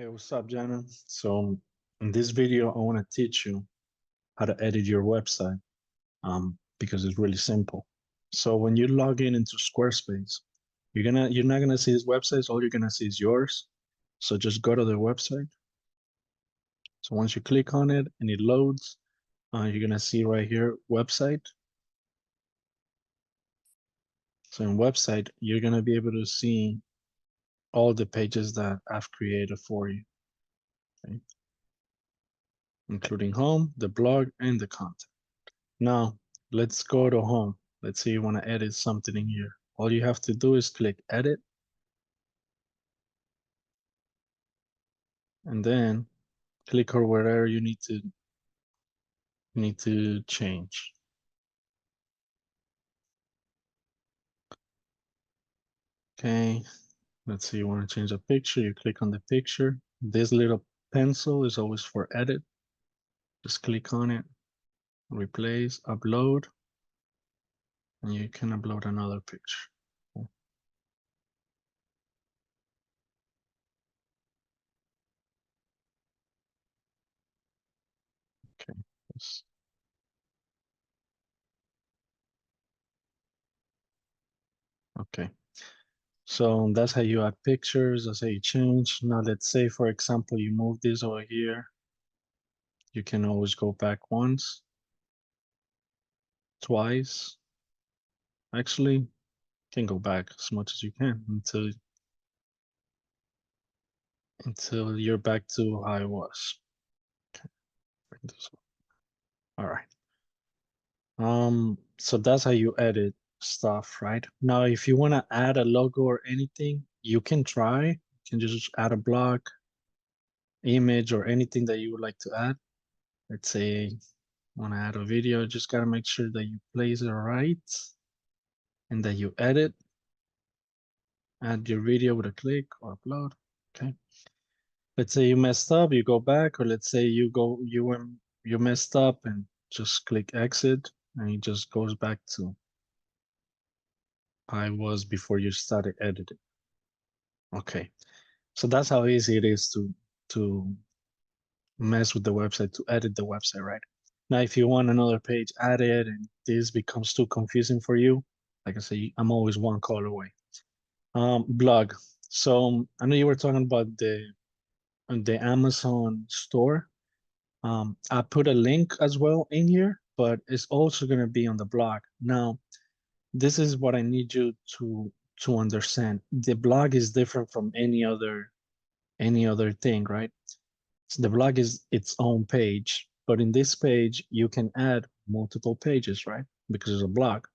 Hey, what's up, Janna? So in this video, I want to teach you how to edit your website because it's really simple. So when you log in into Squarespace, you're not gonna see these websites. All you're gonna see is yours. So just go to the website. So once you click on it and it loads, you're gonna see right here website. So in website, you're gonna be able to see all the pages that I've created for you, okay? Including home, the blog, and the content. Now, let's go to home. Let's say you want to edit something in here. All you have to do is click edit and then click on wherever you need to change. Okay, let's say you want to change a picture. You click on the picture. This little pencil is always for edit. Just click on it, replace, upload, and you can upload another picture. Okay. Okay. So that's how you add pictures. That's how you change. Now let's say, for example, you move this over here. You can always go back once, twice. Actually, you can go back as much as you can until you're back to how it was. Okay, bring this one. All right. So that's how you edit stuff, right? Now, if you want to add a logo or anything, you can try. You can just add a block, image, or anything that you would like to add. Let's say want to add a video, just gotta make sure that you place it right and that you edit, add your video with a click or upload. Okay. Let's say you messed up, you go back, or let's say you messed up and just click exit and it just goes back to how it was before you started editing. Okay. So that's how easy it is to mess with the website, to edit the website, right? Now, if you want another page added and this becomes too confusing for you, like I say, I'm always one call away. Blog. So I know you were talking about the Amazon store. I put a link as well in here, but it's also going to be on the blog. Now, this is what I need you to understand. The blog is different from any other thing, right? So the blog is its own page, but in this page you can add multiple pages, right? Because it's a blog.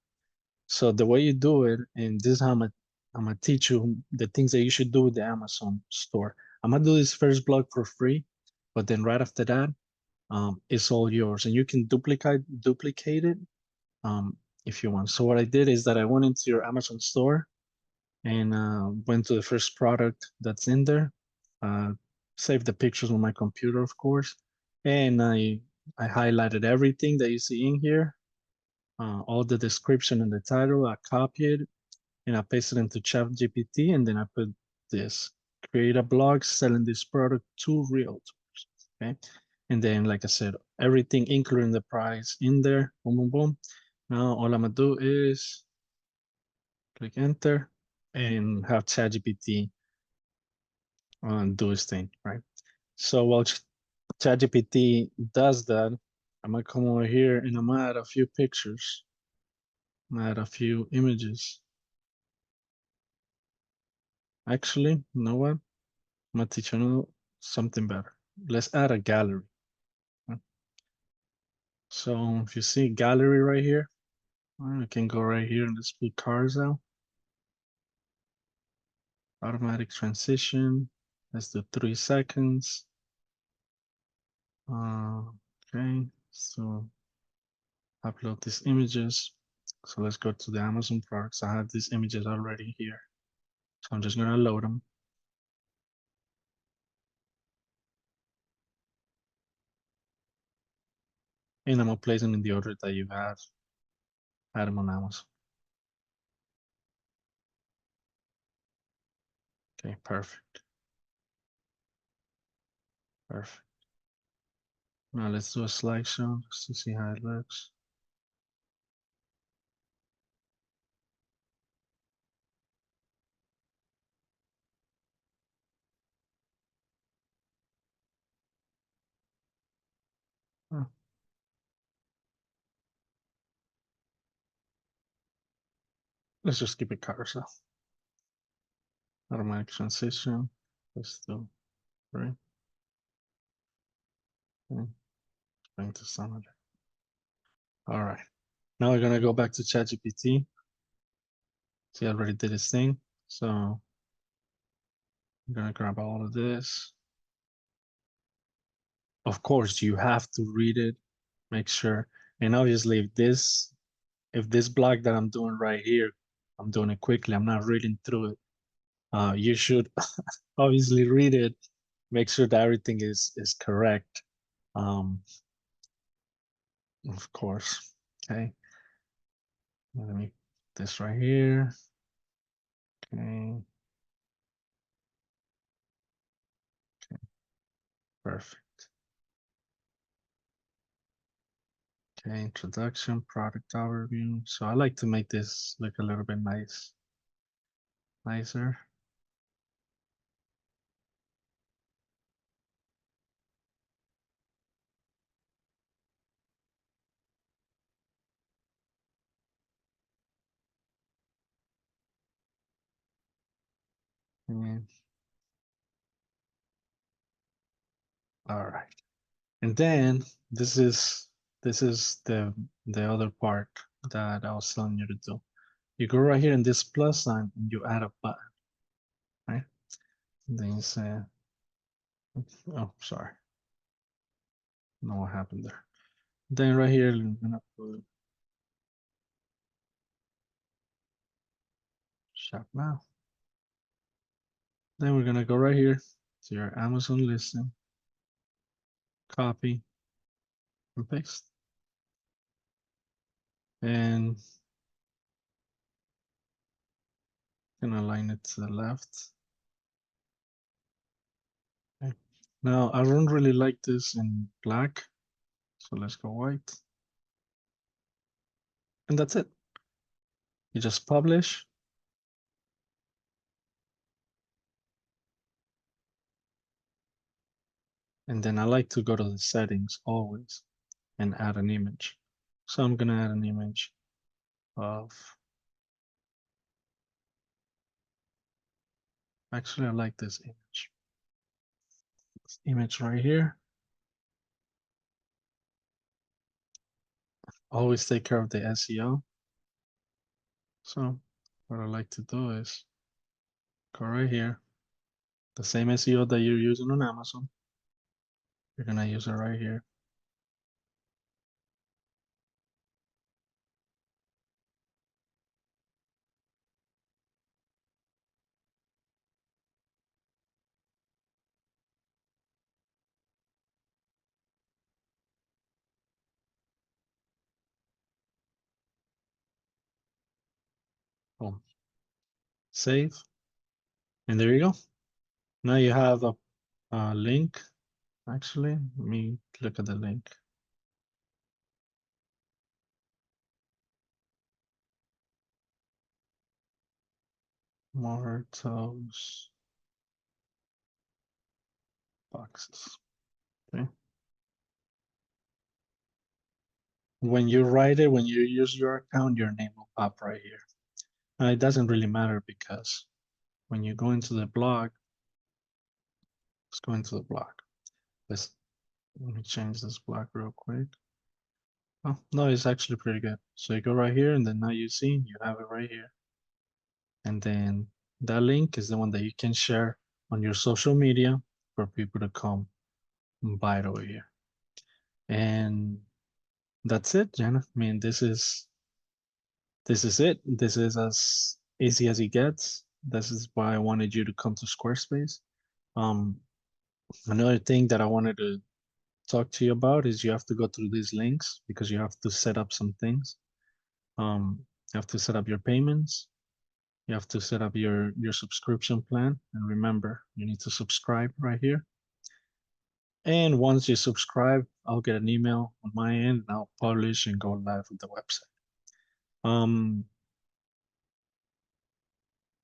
So the way you do it, and this is how I'm gonna teach you the things that you should do with the Amazon store. I'm gonna do this first blog for free, but then right after that, it's all yours, and you can duplicate it if you want. So what I did is that I went into your Amazon store and went to the first product that's in there. Uh, saved the pictures on my computer, of course, and I highlighted everything that you see in here, all the description and the title. I copied and I pasted into ChatGPT, and then I put this: create a blog selling this product to realtors. Okay, and then like I said, everything including the price in there. Boom, boom, boom. Now all I'm gonna do is click enter and have ChatGPT do its thing, right? So while ChatGPT does that, I'm gonna come over here and I'm gonna add a few pictures. I'm gonna add a few images. Actually, you know what? I'm gonna teach you something better. Let's add a gallery. So if you see gallery right here, you can go right here and let's put cars out. Automatic transition. Let's do 3 seconds. Okay, so upload these images. So let's go to the Amazon products. I have these images already here. So I'm just gonna load them. And I'm gonna place them in the order that you have had them on Amazon. Okay, perfect. Perfect. Now let's do a slideshow just to see how it looks. Oh, let's just keep it carousel. Automatic transition. Let's do right. Okay. Bring to summary. All right. Now we're gonna go back to ChatGPT. See, I already did this thing. So I'm gonna grab all of this. Of course, you have to read it, make sure. And obviously, if this block that I'm doing right here, I'm doing it quickly. I'm not reading through it. You should obviously read it, make sure that everything is correct. Of course. Okay. Let me put this right here. Okay. Okay. Perfect. Okay. Introduction, product overview. So I like to make this look a little bit nicer. And, all right. And then this is the other part that I was telling you to do. You go right here in this plus sign and you add a button, right? And then you say, oh, sorry. I don't know what happened there. Then right here, I'm gonna put shop now. Then we're gonna go right here to your Amazon listing, copy and paste. And gonna align it to the left. Okay. Now I don't really like this in black, so let's go white. And that's it. You just publish. And then I like to go to the settings always and add an image. So I'm gonna add an image of, actually I like this image. This image right here. Always take care of the SEO. So what I like to do is go right here, the same SEO that you're using on Amazon. You're gonna use it right here. Boom. Save. And there you go. Now you have a link. Actually, let me look at the link. More toes boxes. Okay. When you write it, when you use your account, your name will pop right here. It doesn't really matter because when you go into the blog, let's go into the blog. Let me change this blog real quick. Oh, no, it's actually pretty good. So you go right here and then now you see, you have it right here. And then that link is the one that you can share on your social media for people to come and buy it over here. And that's it, Janna. I mean, this is it. This is as easy as it gets. This is why I wanted you to come to Squarespace. Um, Another thing that I wanted to talk to you about is you have to go through these links because you have to set up some things. You have to set up your payments. You have to set up your subscription plan. And remember, you need to subscribe right here. And once you subscribe, I'll get an email on my end and I'll publish and go live with the website.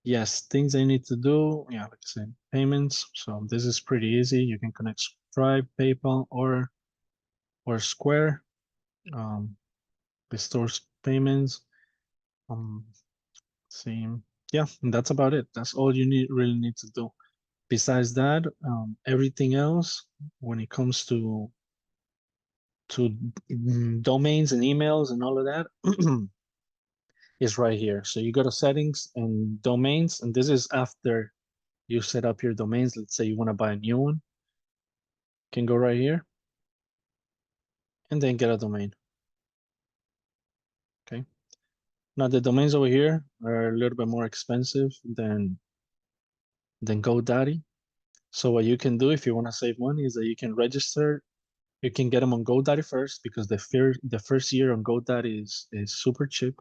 Yes, things I need to do. Yeah, like I said, payments. So this is pretty easy. You can connect Stripe, PayPal, or Square. Restores payments. Um, see, yeah, and that's about it. That's all you really need to do. Besides that, everything else when it comes to domains and emails and all of that is right here. So you go to settings and domains, and this is after you set up your domains. Let's say you want to buy a new one, you can go right here and then get a domain. Okay. Now the domains over here are a little bit more expensive than GoDaddy. So what you can do if you want to save money is that you can register. You can get them on GoDaddy first because the first year on GoDaddy is super cheap.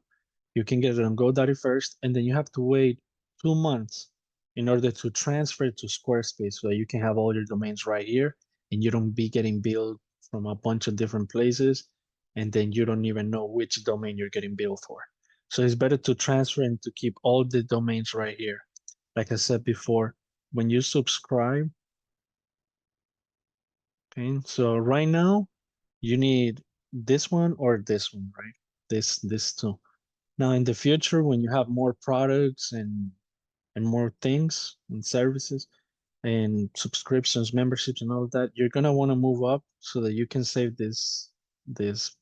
You can get it on GoDaddy first, and then you have to wait 2 months in order to transfer it to Squarespace so that you can have all your domains right here and you don't be getting billed from a bunch of different places and then you don't even know which domain you're getting billed for. So it's better to transfer and to keep all the domains right here. Like I said before, when you subscribe, okay, so right now you need this one or this one, right? This two. Now in the future, when you have more products and more things and services and subscriptions, memberships, and all of that, you're gonna want to move up so that you can save this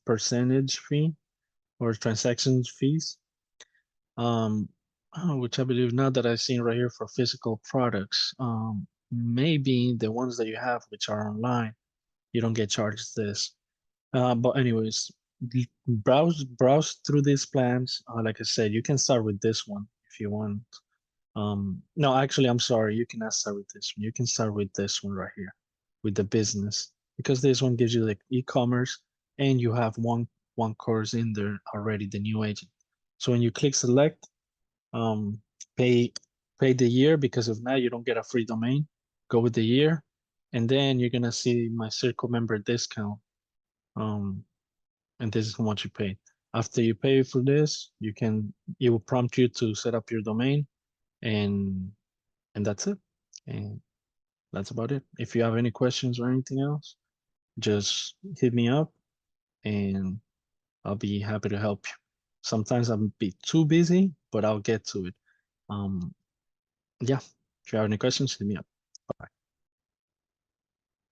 percentage fee or transaction fees. Which I believe now that I've seen right here for physical products, maybe the ones that you have which are online, you don't get charged this. But anyways, browse through these plans. Like I said, you can start with this one if you want. No, actually, I'm sorry. You cannot start with this one. You can start with this one right here, with the business, because this one gives you like e-commerce, and you have one course in there already, the new agent. So when you click select, um, pay pay the year because if not, you don't get a free domain. Go with the year, and then you're gonna see my circle member discount. Um, and this is how much you pay. After you pay for this, it will prompt you to set up your domain, and that's it. And that's about it. If you have any questions or anything else, just hit me up and I'll be happy to help you. Sometimes I'm be too busy, but I'll get to it. Um, yeah, if you have any questions, hit me up.